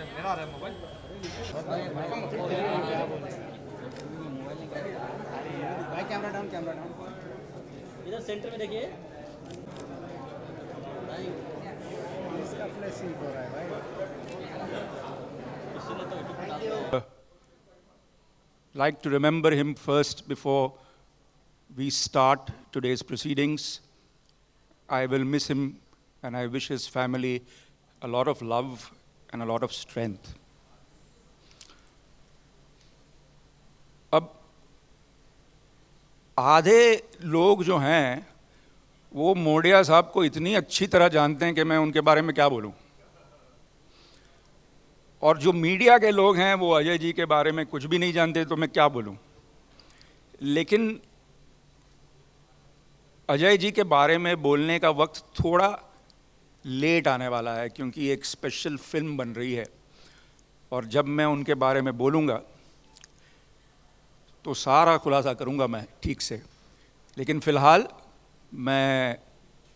मेरा आ रहा है मोबाइल। भाई कैमरा डाउन, कैमरा डाउन। इधर सेंटर में देखिए। इसका फ्लैश हो रहा है भाई। Like to remember him first before we start today's proceedings. I will miss him and I wish his family a lot of love and a lot of strength. अब आधे लोग जो हैं वो मोडिया साहब को इतनी अच्छी तरह जानते हैं कि मैं उनके बारे में क्या बोलूं, और जो मीडिया के लोग हैं वो अजय जी के बारे में कुछ भी नहीं जानते, तो मैं क्या बोलूं। लेकिन अजय जी के बारे में बोलने का वक्त थोड़ा लेट आने वाला है, क्योंकि एक स्पेशल फिल्म बन रही है, और जब मैं उनके बारे में बोलूँगा तो सारा खुलासा करूँगा मैं ठीक से। लेकिन फ़िलहाल मैं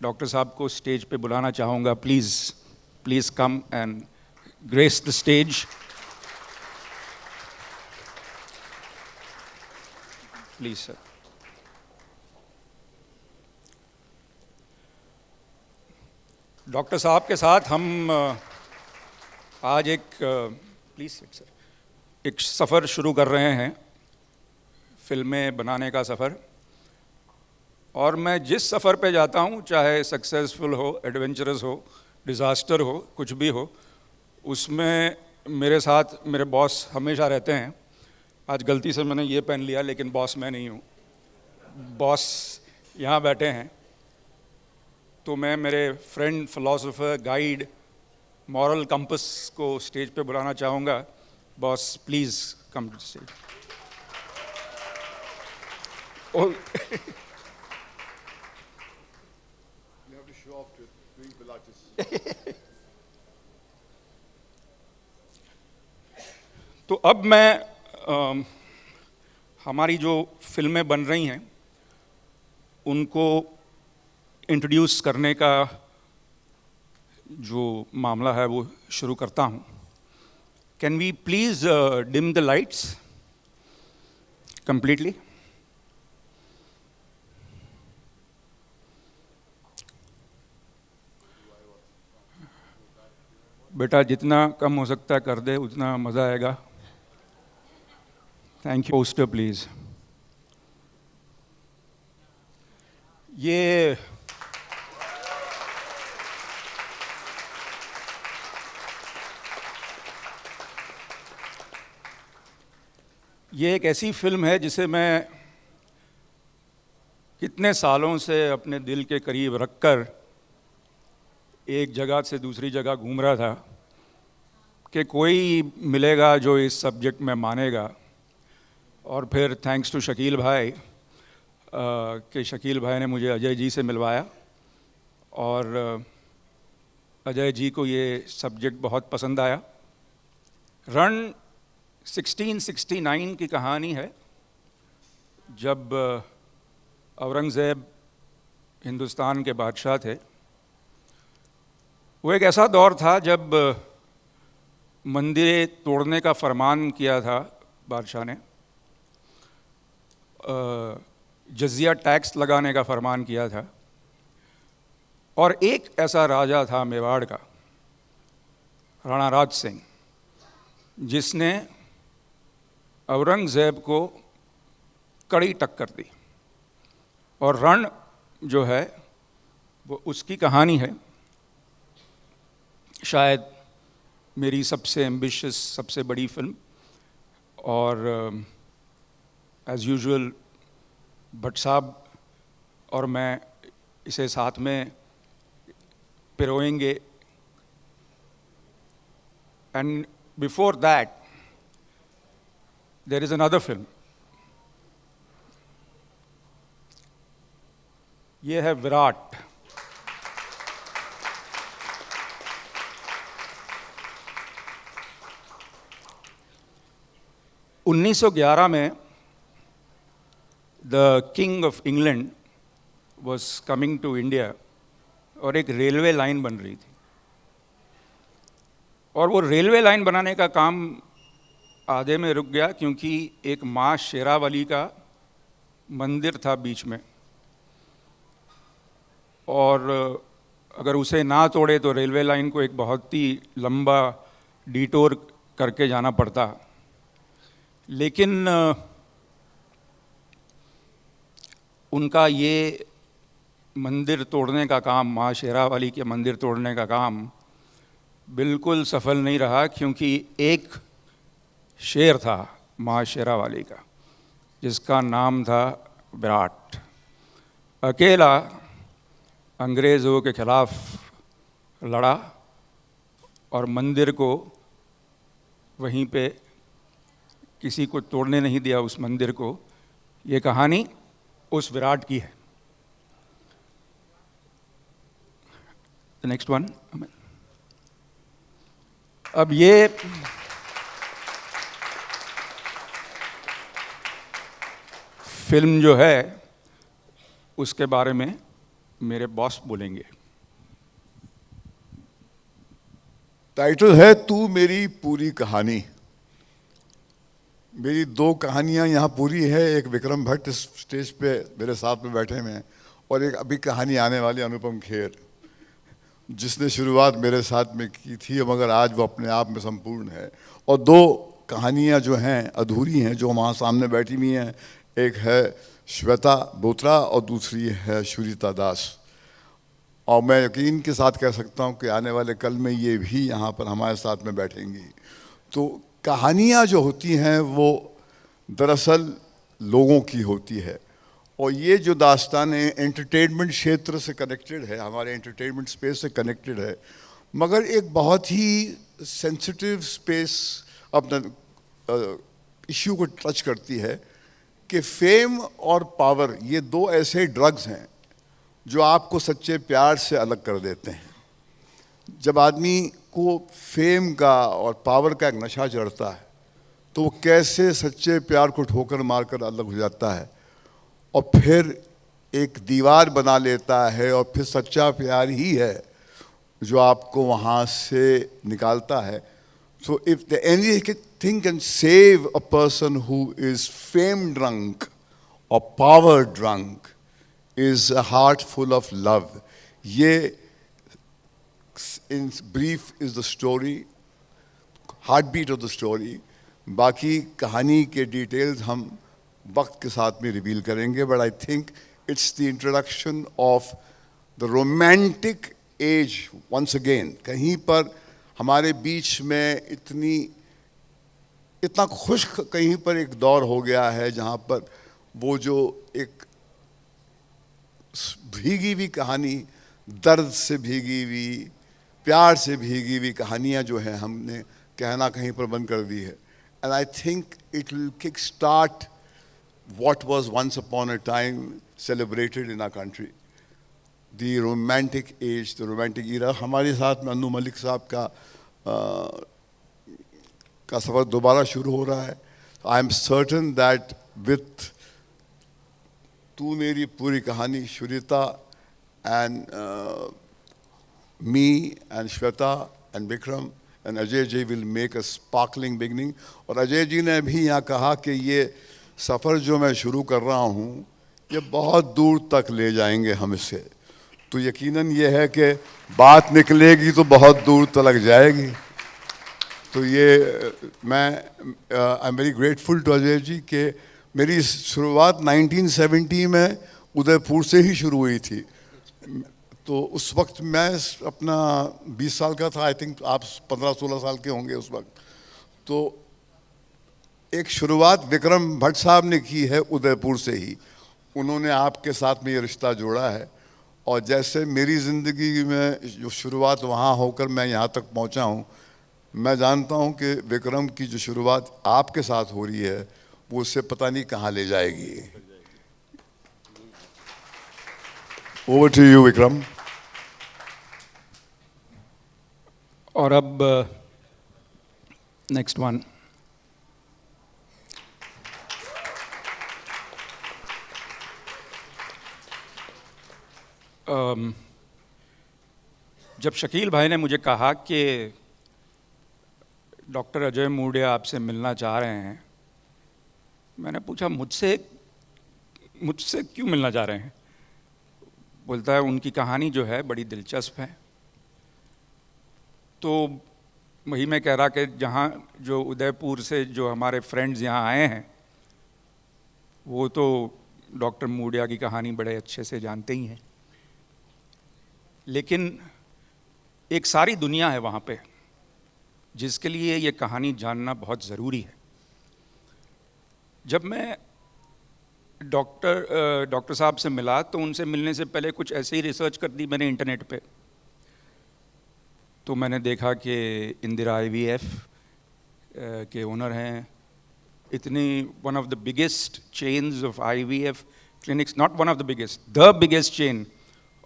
डॉक्टर साहब को स्टेज पे बुलाना चाहूँगा। Please come and grace the stage. Please, sir. Doctor साहब के साथ हम आज एक सफ़र शुरू कर रहे हैं, फिल्में बनाने का सफ़र। और मैं जिस सफ़र पे जाता हूँ, चाहे सक्सेसफुल हो, एडवेंचरस हो, डिज़ास्टर हो, कुछ भी हो, उसमें मेरे साथ मेरे बॉस हमेशा रहते हैं। आज गलती से मैंने ये पहन लिया, लेकिन बॉस मैं नहीं हूँ, बॉस यहाँ बैठे हैं। तो मैं मेरे friend, philosopher, guide, moral compass को स्टेज पे बुलाना चाहूँगा। Boss, please come to stage. You have to show off to doing Pilates. तो अब मैं हमारी जो फिल्में बन रही हैं उनको इंट्रोड्यूस करने का जो मामला है वो शुरू करता हूँ। Can we please dim the lights completely. बेटा जितना कम हो सकता है कर दे, उतना मज़ा आएगा। Thank you. Poster please. ये एक ऐसी फिल्म है जिसे मैं कितने सालों से अपने दिल के करीब रखकर एक जगह से दूसरी जगह घूम रहा था कि कोई मिलेगा जो इस सब्जेक्ट में मानेगा। और फिर थैंक्स टू शकील भाई कि शकील भाई ने मुझे अजय जी से मिलवाया, और अजय जी को ये सब्जेक्ट बहुत पसंद आया। रण 1669 की कहानी है, जब औरंगज़ेब हिंदुस्तान के बादशाह थे। वो एक ऐसा दौर था जब मंदिरें तोड़ने का फरमान किया था बादशाह ने, जजिया टैक्स लगाने का फरमान किया था। और एक ऐसा राजा था मेवाड़ का, राणा राज सिंह, जिसने औरंगज़ेब को कड़ी टक्कर दी। और रण जो है वो उसकी कहानी है। शायद मेरी सबसे एम्बिशियस, सबसे बड़ी फिल्म। और एज़ यूजुअल भट्ट साहब और मैं इसे साथ में पिरोएंगे। And before that there is another film. ये है विराट। (1911) में the king of England was coming to India और एक रेलवे लाइन बन रही थी, और वो रेलवे लाइन बनाने का काम आधे में रुक गया क्योंकि एक माँ शेरावाली का मंदिर था बीच में, और अगर उसे ना तोड़े तो रेलवे लाइन को एक बहुत ही लंबा डिटोर करके जाना पड़ता। लेकिन उनका ये मंदिर तोड़ने का काम, माँ शेरावाली के मंदिर तोड़ने का काम बिल्कुल सफल नहीं रहा, क्योंकि एक शेर था माँ शेरावाली का जिसका नाम था विराट। अकेला अंग्रेज़ों के खिलाफ लड़ा और मंदिर को वहीं पे किसी को तोड़ने नहीं दिया, उस मंदिर को। ये कहानी उस विराट की है। Next one. अब ये फिल्म जो है उसके बारे में मेरे बॉस बोलेंगे। टाइटल है तू मेरी पूरी कहानी। मेरी दो कहानियां यहाँ पूरी है। एक विक्रम भट्ट इस स्टेज पे मेरे साथ में बैठे हुए हैं, और एक अभी कहानी आने वाली अनुपम खेर, जिसने शुरुआत मेरे साथ में की थी मगर आज वो अपने आप में संपूर्ण है। और दो कहानियां जो हैं अधूरी हैं, जो वहाँ सामने बैठी हुई हैं। एक है श्वेता बोत्रा और दूसरी है शुरिता दास। और मैं यकीन के साथ कह सकता हूँ कि आने वाले कल में ये भी यहाँ पर हमारे साथ में बैठेंगी। तो कहानियाँ जो होती हैं वो दरअसल लोगों की होती है, और ये जो दास्तान है एंटरटेनमेंट क्षेत्र से कनेक्टेड है, हमारे एंटरटेनमेंट स्पेस से कनेक्टेड है, मगर एक बहुत ही सेंसिटिव स्पेस अपना इश्यू को टच करती है कि फेम और पावर ये दो ऐसे ड्रग्स हैं जो आपको सच्चे प्यार से अलग कर देते हैं। जब आदमी को फेम का और पावर का एक नशा चढ़ता है तो वो कैसे सच्चे प्यार को ठोकर मारकर अलग हो जाता है, और फिर एक दीवार बना लेता है, और फिर सच्चा प्यार ही है जो आपको वहाँ से निकालता है। So if the anything can save a person who is fame drunk or power drunk is a heart full of love. ये in brief is the story, heartbeat of the story. बाकी कहानी के details हम वक्त के साथ में reveal करेंगे, but I think it's the introduction of the romantic age once again. कहीं पर हमारे बीच में इतना खुश्क कहीं पर एक दौर हो गया है जहाँ पर वो जो एक भीगी हुई कहानी, दर्द से भीगी हुई, प्यार से भीगी हुई कहानियाँ जो हैं हमने कहना कहीं पर बंद कर दी है। And I think it will kick start what was once upon a time celebrated in our country. The romantic age, the romantic era. हमारे साथ में अन्नू मलिक साहब का सफ़र दोबारा शुरू हो रहा है। I am certain that with तू मेरी पूरी कहानी, Shurita and me and Shweta and Vikram and Ajay ji will make a sparkling beginning. और अजय जी ने भी यहाँ कहा कि ये सफ़र जो मैं शुरू कर रहा हूँ ये बहुत दूर तक ले जाएंगे हम इसे। तो यकीनन ये है कि बात निकलेगी तो बहुत दूर तक जाएगी। तो ये मैं I am very grateful to Ajay ji कि मेरी शुरुआत 1970 में उदयपुर से ही शुरू हुई थी। तो उस वक्त मैं अपना 20 साल का था, आई थिंक आप 15-16 साल के होंगे उस वक्त। तो एक शुरुआत विक्रम भट्ट साहब ने की है उदयपुर से ही, उन्होंने आपके साथ में ये रिश्ता जोड़ा है। और जैसे मेरी ज़िंदगी में जो शुरुआत वहाँ होकर मैं यहाँ तक पहुँचा हूँ, मैं जानता हूँ कि विक्रम की जो शुरुआत आपके साथ हो रही है वो उससे पता नहीं कहाँ ले जाएगी। Over to you Vikram. और अब नेक्स्ट वन। जब शकील भाई ने मुझे कहा कि डॉक्टर अजय मूडिया आपसे मिलना चाह रहे हैं, मैंने पूछा मुझसे क्यों मिलना चाह रहे हैं? बोलता है उनकी कहानी जो है बड़ी दिलचस्प है। तो वही मैं कह रहा कि जहाँ जो उदयपुर से जो हमारे फ्रेंड्स यहाँ आए हैं वो तो डॉक्टर मूडिया की कहानी बड़े अच्छे से जानते ही हैं, लेकिन एक सारी दुनिया है वहाँ पे जिसके लिए ये कहानी जानना बहुत ज़रूरी है। जब मैं डॉक्टर साहब से मिला तो उनसे मिलने से पहले कुछ ऐसे ही रिसर्च कर दी मैंने इंटरनेट पे। तो मैंने देखा कि इंदिरा IVF के ओनर हैं, इतनी one of the biggest chains of IVF clinics, not one of the biggest, the biggest chain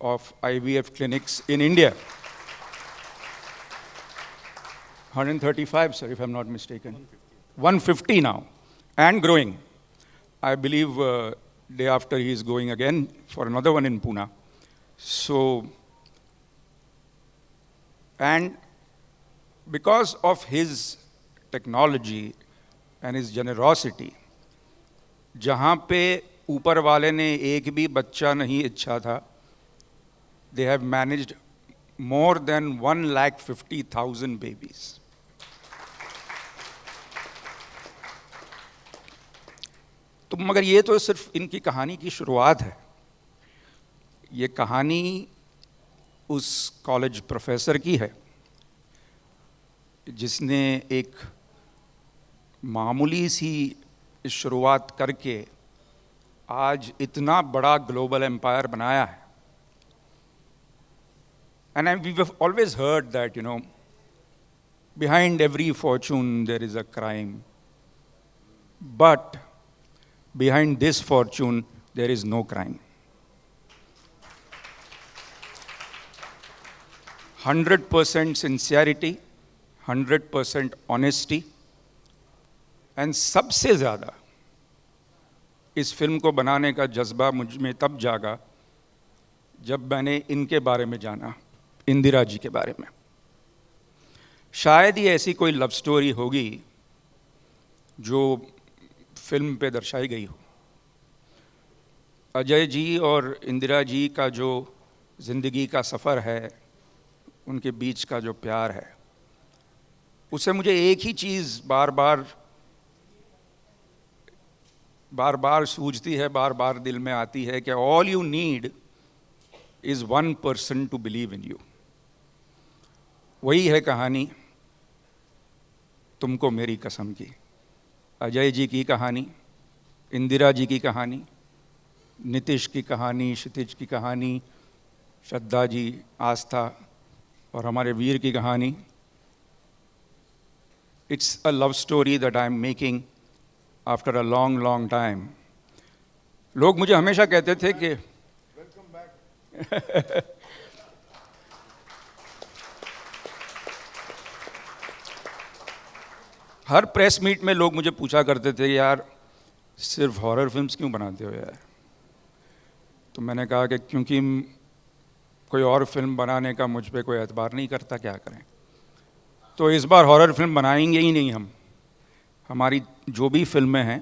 of IVF clinics in India. 135, sir, if I'm not mistaken. 150 now, and growing. I believe day after he is going again for another one in Pune. So, and because of his technology and his generosity, जहाँ पे ऊपर वाले ने एक भी बच्चा नहीं इच्छा था, they have managed more than 1,50,000 babies. तो मगर ये तो सिर्फ इनकी कहानी की शुरुआत है। ये कहानी उस कॉलेज प्रोफेसर की है जिसने एक मामूली सी शुरुआत करके आज इतना बड़ा ग्लोबल एम्पायर बनाया है। And we've always heard that, behind every fortune there is a crime. But behind this fortune there is no crime. 100% sincerity, 100% honesty, and सबसे ज़्यादा इस फिल्म को बनाने का जज्बा मुझ में तब जागा जब मैंने इनके बारे में जाना, इंदिरा जी के बारे में। शायद ही ऐसी कोई लव स्टोरी होगी जो फिल्म पे दर्शाई गई हो। अजय जी और इंदिरा जी का जो ज़िंदगी का सफ़र है, उनके बीच का जो प्यार है, उससे मुझे एक ही चीज़ बार बार सूझती है, बार बार दिल में आती है कि all you need is one person to believe in you. वही है कहानी तुमको मेरी कसम की। अजय जी की कहानी, इंदिरा जी की कहानी, नीतीश की कहानी, क्षितिज की कहानी, श्रद्धा जी, आस्था और हमारे वीर की कहानी। It's a love story that I am making after a long time. लोग मुझे हमेशा कहते थे कि हर प्रेस मीट में लोग मुझे पूछा करते थे, यार सिर्फ हॉरर फिल्म्स क्यों बनाते हो यार? तो मैंने कहा कि क्योंकि कोई और फिल्म बनाने का मुझ पे कोई एतबार नहीं करता, क्या करें। तो इस बार हॉरर फिल्म बनाएंगे ही नहीं हम। हमारी जो भी फिल्में हैं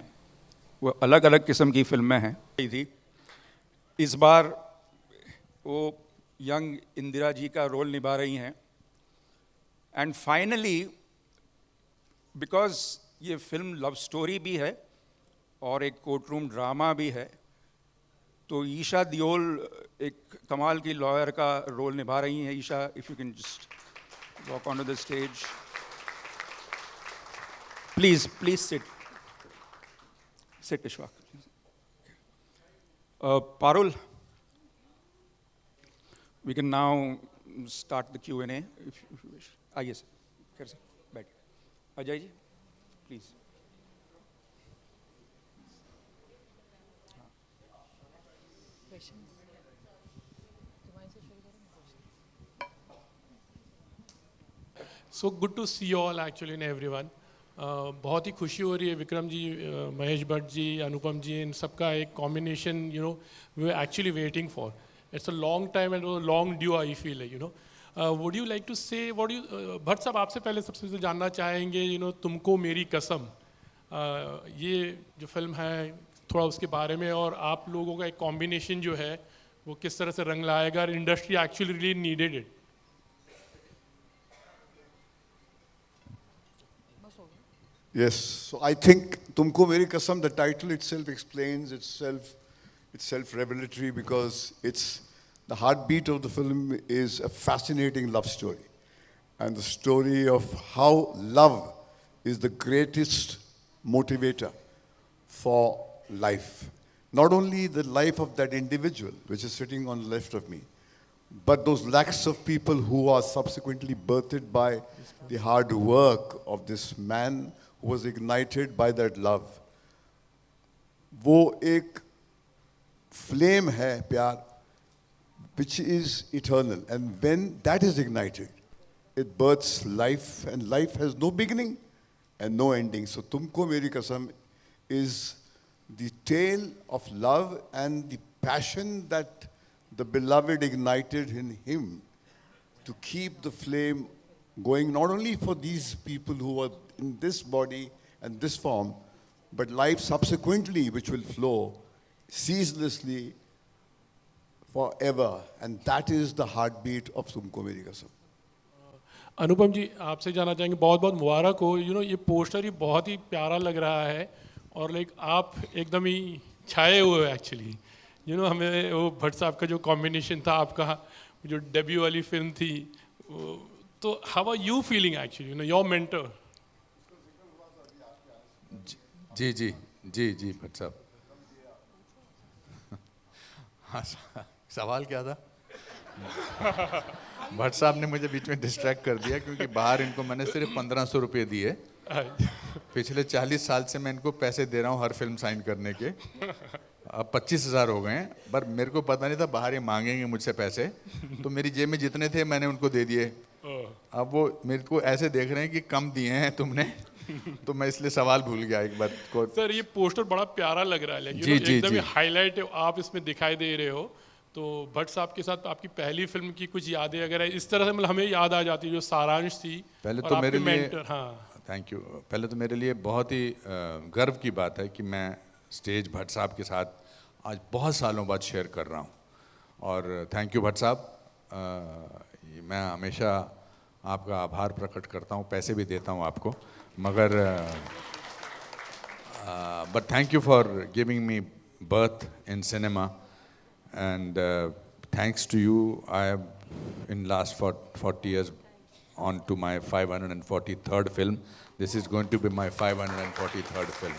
वो अलग अलग किस्म की फिल्में हैं। थी इस बार वो यंग इंदिरा जी का रोल निभा रही हैं। एंड फाइनली बिकॉज ये फिल्म लव स्टोरी भी है और एक कोर्ट रूम ड्रामा भी है, तो ईशा दियोल एक कमाल की लॉयर का रोल निभा रही हैं। Isha, if you can just walk on to the stage, please sit Ishfaq. Parul, we can now start the Q&A if you wish. Yes, sir. Sir, बैठ। Ajay ji, please. Questions? So good to see you all actually and everyone. बहुत ही खुशी हो रही है विक्रम जी, महेश भट्ट जी, अनुपम जी, इन सबका एक combination we are actually waiting for. It's a long time and a long due, I feel, you know. Would you like to say, what do you, Bhatt साहब आपसे पहले सबसे जानना चाहेंगे, you know, तुमको मेरी कसम, ये जो फिल्म है थोड़ा उसके बारे में, और आप लोगों का एक कॉम्बिनेशन जो है वो किस तरह से रंग लाएगा, और industry actually really needed it. Yes, so I think Tumko Meri Kasam, the title itself explains itself. It's self-revelatory because the heartbeat of the film is a fascinating love story. And the story of how love is the greatest motivator for life. Not only the life of that individual, which is sitting on the left of me, but those lakhs of people who are subsequently birthed by the hard work of this man who was ignited by that love. वो एक flame है प्यार, which is eternal, and when that is ignited, it births life, and life has no beginning and no ending. So Tumko Meri Kasam is the tale of love and the passion that the beloved ignited in him to keep the flame going, not only for these people who are in this body and this form, but life subsequently which will flow ceaselessly forever. And that is the heartbeat of Tumko Meri Kasam. अनुपम जी, आपसे जानना चाहेंगे, बहुत बहुत मुबारक हो. You know, ये poster ही बहुत ही प्यारा लग रहा है, और लाइक आप एकदम ही छाए हुए हो एक्चुअली. यू नो, हमें वो भट्ट साहब का जो कॉम्बिनेशन था, आपका जो डेब्यू वाली फिल्म थी, तो how are you feeling actually, you know, your mentor? जी जी जी जी भट्ट साहब. हाँ, सवाल क्या था? भट्ट साहब ने मुझे बीच में डिस्ट्रैक्ट कर दिया, क्योंकि बाहर इनको मैंने सिर्फ 1500 रुपये दिए. पिछले 40 साल से मैं इनको पैसे दे रहा हूँ हर फिल्म साइन करने के. अब 25,000 हो गए हैं, पर मेरे को पता नहीं था बाहर ये मांगेंगे मुझसे पैसे, तो मेरी जेब में जितने थे मैंने उनको दे दिए. अब वो मेरे को ऐसे देख रहे हैं कि कम दिए हैं तुमने, तो मैं इसलिए सवाल भूल गया एक बात को. सर, ये पोस्टर बड़ा प्यारा लग रहा है, जी, जी, एकदम जी. हाईलाइट आप इसमें दिखाई दे रहे हो. तो भट्ट साहब के साथ आपकी पहली फिल्म की कुछ यादें अगर है इस तरह से, मतलब हमें याद आ जाती है जो सारांश थी. पहले और तो आपके मेरे लिए, मेंटर, हाँ, थैंक यू. पहले तो मेरे लिए बहुत ही गर्व की बात है कि मैं स्टेज भट्ट साहब के साथ आज बहुत सालों बाद शेयर कर रहा हूँ. और थैंक यू भट्ट साहब. मैं हमेशा आपका आभार प्रकट करता हूँ, पैसे भी देता हूँ आपको, मगर but thank you for giving me birth in cinema. And thanks to you, I have in last 40 years on to my 543rd film. This is going to be my 543rd film.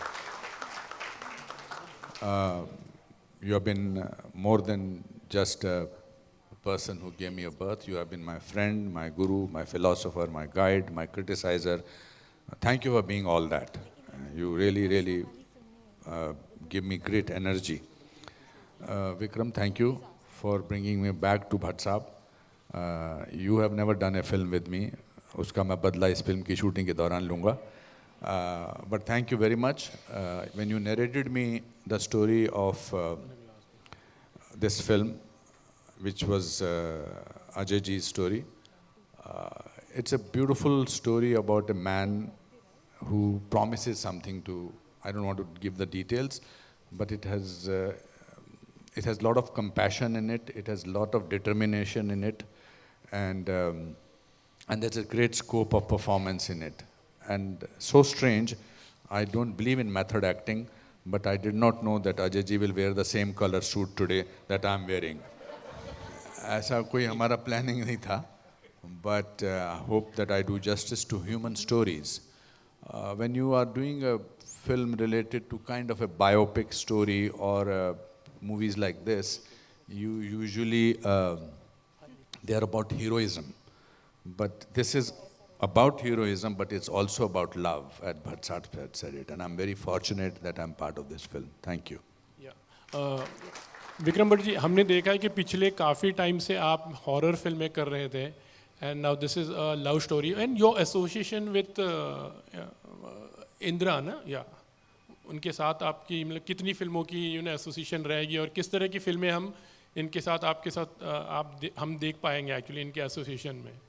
You have been more than just a person who gave me a birth. You have been my friend, my guru, my philosopher, my guide, my criticizer. Thank you for being all that. You really, really give me great energy. Vikram, thank you for bringing me back to Bhatt Saab. You have never done a film with me. उसका मैं बदला इस film की shooting के दौरान लूँगा. But thank you very much. When you narrated me the story of this film, which was Ajay Ji's story, it's a beautiful story about a man who promises something to, I don't want to give the details, but it has a lot of compassion in it. It has a lot of determination in it, and there's a great scope of performance in it. And so strange, I don't believe in method acting, but I did not know that Ajay ji will wear the same color suit today that I'm wearing. ऐसा कोई हमारा planning नहीं था, but I hope that I do justice to human stories. When you are doing a film related to kind of a biopic story or movies like this, you usually they are about heroism, but this is about heroism, but it's also about love. At Bhatt Saab had said it, and I'm very fortunate that I'm part of this film. Thank you. Vikram Bhatt ji, हमने देखा है कि पिछले काफ़ी time से आप horror फिल्में कर रहे थे, and now this is a love story, and your association with Indira ना, या उनके साथ आपकी मतलब कितनी फिल्मों की एसोसिएशन रहेगी, और किस तरह की फिल्में हम इनके साथ आपके साथ हम देख पाएंगे एक्चुअली इनके एसोसिएशन में?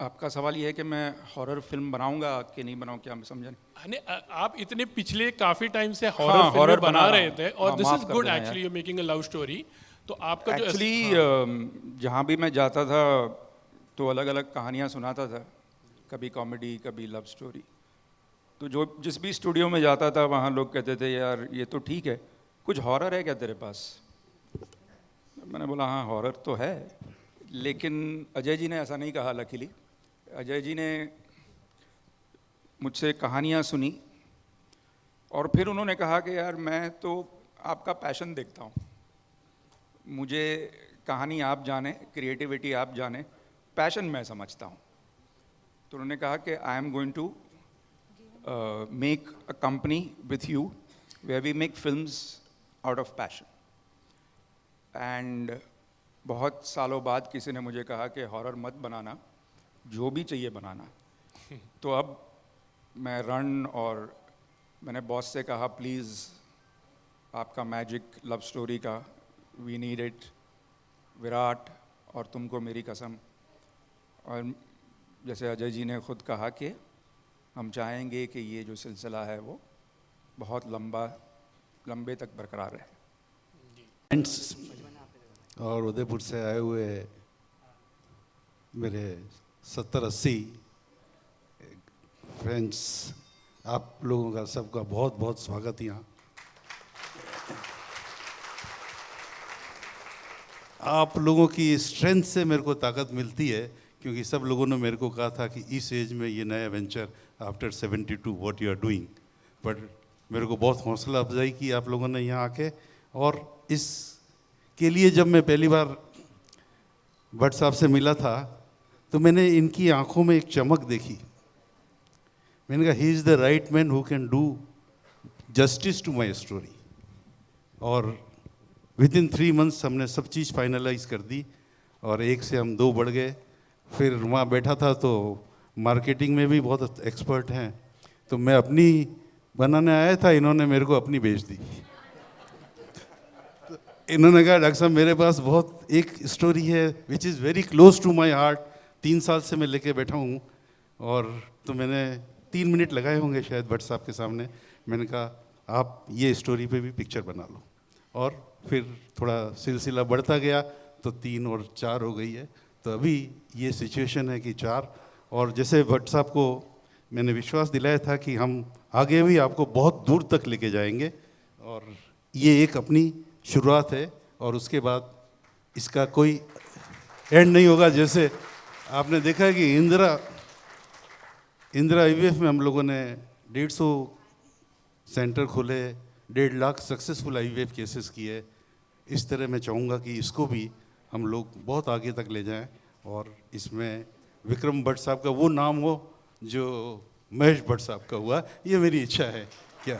आपका सवाल ये है कि मैं हॉरर फिल्म बनाऊंगा कि नहीं बनाऊं, क्या मैं समझा नहीं? नहीं, आप इतने पिछले काफी टाइम से हाँ, हॉरर फिल्में horror बना बना रहे रहा थे हूँ। और हाँ, दिस माफ इज कर गुड देना actually, you making a love story. तो आपका जो एक्चुअली जहाँ भी मैं जाता था तो अलग अलग कहानियाँ सुनाता था, कभी कॉमेडी कभी लव स्टोरी। तो जो जिस भी स्टूडियो में जाता था वहाँ लोग कहते थे यार ये तो ठीक है, कुछ हॉरर है क्या तेरे पास? मैंने बोला हाँ हॉरर तो है, लेकिन अजय जी ने ऐसा नहीं कहा। लकीली अजय जी ने मुझसे कहानियाँ सुनी और फिर उन्होंने कहा कि यार मैं तो आपका पैशन देखता हूँ, मुझे कहानी आप जाने, क्रिएटिविटी आप जाने, पैशन मैं समझता हूँ। तो उन्होंने कहा कि I am going to make a company with you where we make films out of passion. And बहुत सालों बाद किसी ने मुझे कहा कि हॉरर मत बनाना, जो भी चाहिए बनाना। तो अब मैं रन और मैंने बॉस से कहा प्लीज़ आपका मैजिक लव स्टोरी का, वी नीड इट, विराट और तुमको मेरी कसम। और जैसे अजय जी ने खुद कहा कि हम चाहेंगे कि ये जो सिलसिला है वो बहुत लंबे तक बरकरार रहे। फ्रेंड्स और उदयपुर से आए हुए मेरे 70-80 फ्रेंड्स, आप लोगों का सबका बहुत बहुत स्वागत यहाँ। आप लोगों की स्ट्रेंथ से मेरे को ताकत मिलती है, क्योंकि सब लोगों ने मेरे को कहा था कि इस एज में ये नया venture after 72 what you are doing. But मेरे को बहुत हौसला अफजाई की आप लोगों ने यहाँ आके, और इसके लिए जब मैं पहली बार भट्ट साहब से मिला था तो मैंने इनकी आंखों में एक चमक देखी। मैंने कहा he is the right man who can do justice to my story. और विद इन 3 months हमने सब चीज़ फाइनलाइज कर दी और 1 से हम 2 बढ़ गए। फिर वहाँ बैठा था तो मार्केटिंग में भी बहुत एक्सपर्ट हैं, तो मैं अपनी बनाने आया था, इन्होंने मेरे को अपनी बेच दी। इन्होंने कहा डॉक्टर साहब मेरे पास बहुत एक स्टोरी है which is very close to my heart, 3 साल से मैं लेके बैठा हूँ। और तो मैंने 3 मिनट लगाए होंगे शायद भट्ट साहब के सामने। मैंने कहा आप ये स्टोरी पे भी पिक्चर बना लो, और फिर थोड़ा सिलसिला बढ़ता गया तो 3 और 4 हो गई है। तो अभी ये सिचुएशन है कि 4, और जैसे भट्ट साहब को मैंने विश्वास दिलाया था कि हम आगे भी आपको बहुत दूर तक लेके जाएंगे, और ये एक अपनी शुरुआत है और उसके बाद इसका कोई एंड नहीं होगा। जैसे आपने देखा है कि इंदिरा IVF में हम लोगों ने 150 सेंटर खोले, 1.5 लाख सक्सेसफुल IVF केसेस किए। इस तरह मैं चाहूँगा कि इसको भी हम लोग बहुत आगे तक ले जाएं, और इसमें विक्रम भट्ट साहब का वो नाम हो जो महेश भट्ट साहब का हुआ। ये मेरी इच्छा है। क्या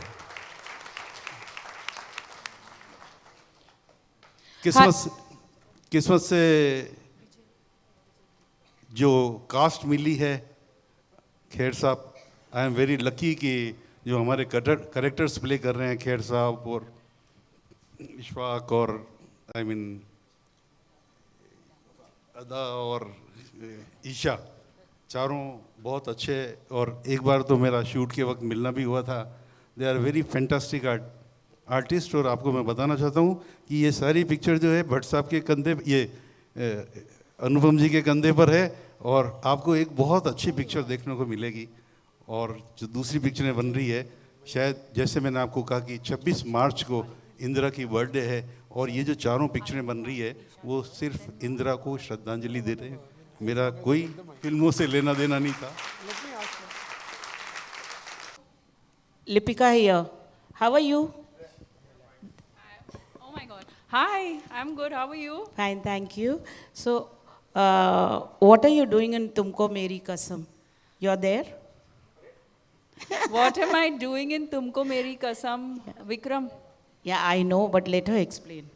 किस्मत से जो कास्ट मिली है, खेर साहब, आई एम वेरी लकी कि जो हमारे करेक्टर्स प्ले कर रहे हैं खेर साहब और इशफाक और आई मीन अदा और ईशा, चारों बहुत अच्छे। और एक बार तो मेरा शूट के वक्त मिलना भी हुआ था। They are very fantastic artist. और आपको मैं बताना चाहता हूँ कि ये सारी पिक्चर जो है भट्ट साहब के कंधे, ये अनुपम जी के कंधे पर है, और आपको एक बहुत अच्छी पिक्चर देखने को मिलेगी। और जो दूसरी पिक्चरें बन रही है, शायद जैसे मैंने आपको कहा कि 26 मार्च को इंदिरा की बर्थडे है, और ये जो चारों पिक्चरें बन रही है वो सिर्फ इंदिरा को श्रद्धांजलि दे रहे हैं। मेरा कोई फिल्मों से लेना देना नहीं था। Lipika here. How are you? Oh my God. Hi, I'm good. How are you? Fine, thank you. So, what are you doing in Tumko Meri Kasam? You're there? What am I doing in Tumko Meri Kasam, Vikram? Yeah, I know, but let her explain.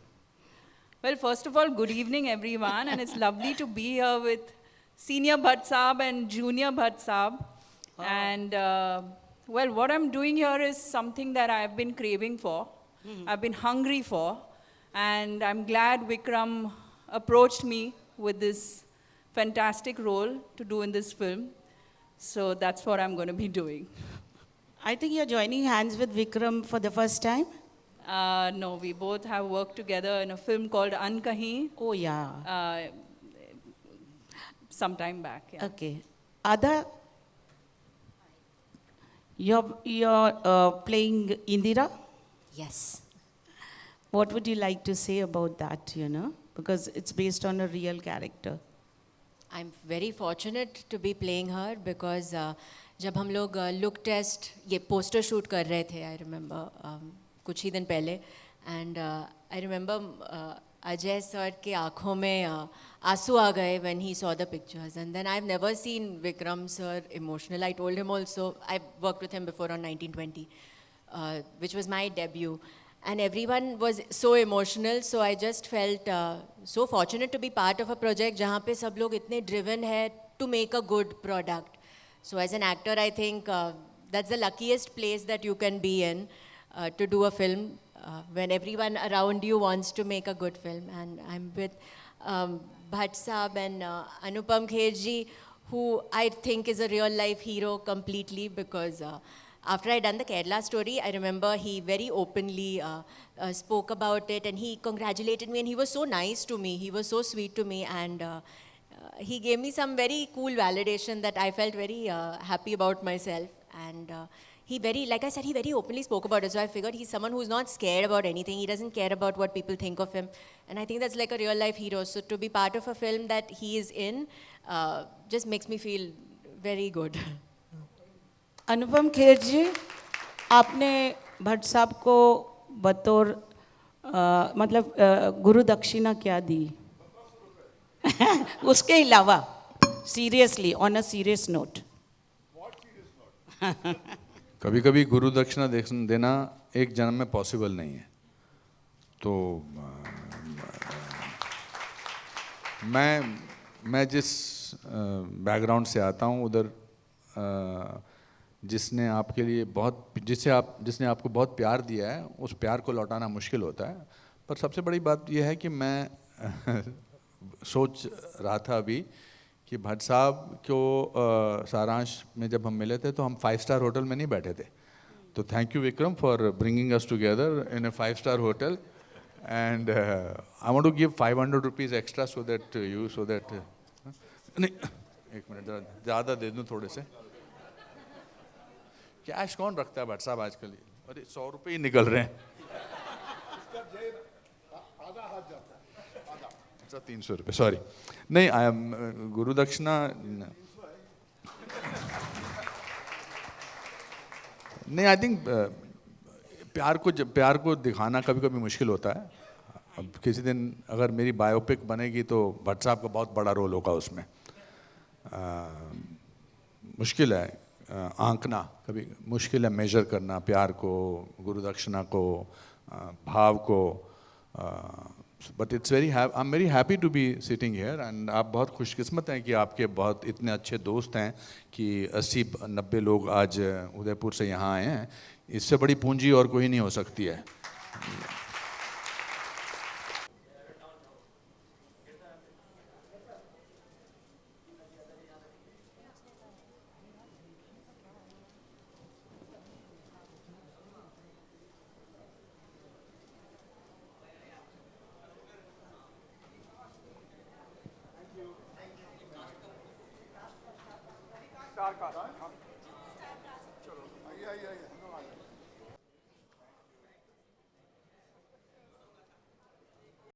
Well, first of all, good evening, everyone, and it's lovely to be here with Senior Bhatt Saab and Junior Bhatt Saab. And what I'm doing here is something that I've been craving for, I've been hungry for, And I'm glad Vikram approached me with this fantastic role to do in this film. So that's what I'm going to be doing. I think you're joining hands with Vikram for the first time. No, we both have worked together in a film called Ankahi Oh, yeah. some time back. Yeah. Okay. Ada, you're playing Indira. Yes. What would you like to say about that, you know? Because it's based on a real character. I'm very fortunate to be playing her because जब हम लोग look test ये poster shoot कर रहे थे I remember कुछ ही दिन पहले and I remember Ajay sir के आँखों में आंसू आ गए when he saw the pictures and then I've never seen Vikram sir emotional. I told him also, I worked with him before on 1920 which was my debut. And everyone was so emotional, so I just felt so fortunate to be part of a project जहाँ पे सब लोग इतने driven है to make a good product. So as an actor, I think that's the luckiest place that you can be in to do a film when everyone around you wants to make a good film. And I'm with Bhatt Saab and Anupam Kher ji, who I think is a real life hero completely because after I done the Kerala story, I remember he very openly spoke about it and he congratulated me and he was so nice to me. He was so sweet to me and he gave me some very cool validation that I felt very happy about myself. And he very, like I said, he very openly spoke about it. So I figured he's someone who's not scared about anything. He doesn't care about what people think of him. And I think that's like a real life hero. So to be part of a film that he is in just makes me feel very good. Anupam Kher जी, आपने भट्ट साहब को बतौर मतलब गुरु दक्षिणा क्या दी? उसके अलावा seriously on a serious note कभी कभी गुरु दक्षिणा देना एक जन्म में पॉसिबल नहीं है तो मैं जिस बैकग्राउंड से आता हूँ उधर जिसने आपके लिए जिसने आपको बहुत प्यार दिया है उस प्यार को लौटाना मुश्किल होता है पर सबसे बड़ी बात यह है कि मैं सोच रहा था अभी कि भट्ट साहब को सारांश में जब हम मिले थे तो हम 5-स्टार होटल में नहीं बैठे थे तो thank you Vikram for bringing us together in a 5-स्टार hotel and I want to give 500 rupees extra so that नहीं एक मिनट ज़्यादा दे दूँ थोड़े से कैश कौन रखता है भट्ट साहब आजकल अरे 100 रुपये ही निकल रहे हैं अच्छा 300 रुपये सॉरी नहीं आई एम गुरु दक्षिणा नहीं आई थिंक प्यार को दिखाना कभी कभी मुश्किल होता है अब किसी दिन अगर मेरी बायोपिक बनेगी तो भट्ट साहब का बहुत बड़ा रोल होगा उसमें मुश्किल है आंकना कभी मुश्किल है मेजर करना प्यार को गुरु दक्षिणा को भाव को but it's very I am very happy to be sitting here and आप बहुत खुशकिस्मत हैं कि आपके बहुत इतने अच्छे दोस्त हैं कि 80-90 लोग आज उदयपुर से यहाँ आए हैं इससे बड़ी पूंजी और कोई नहीं हो सकती है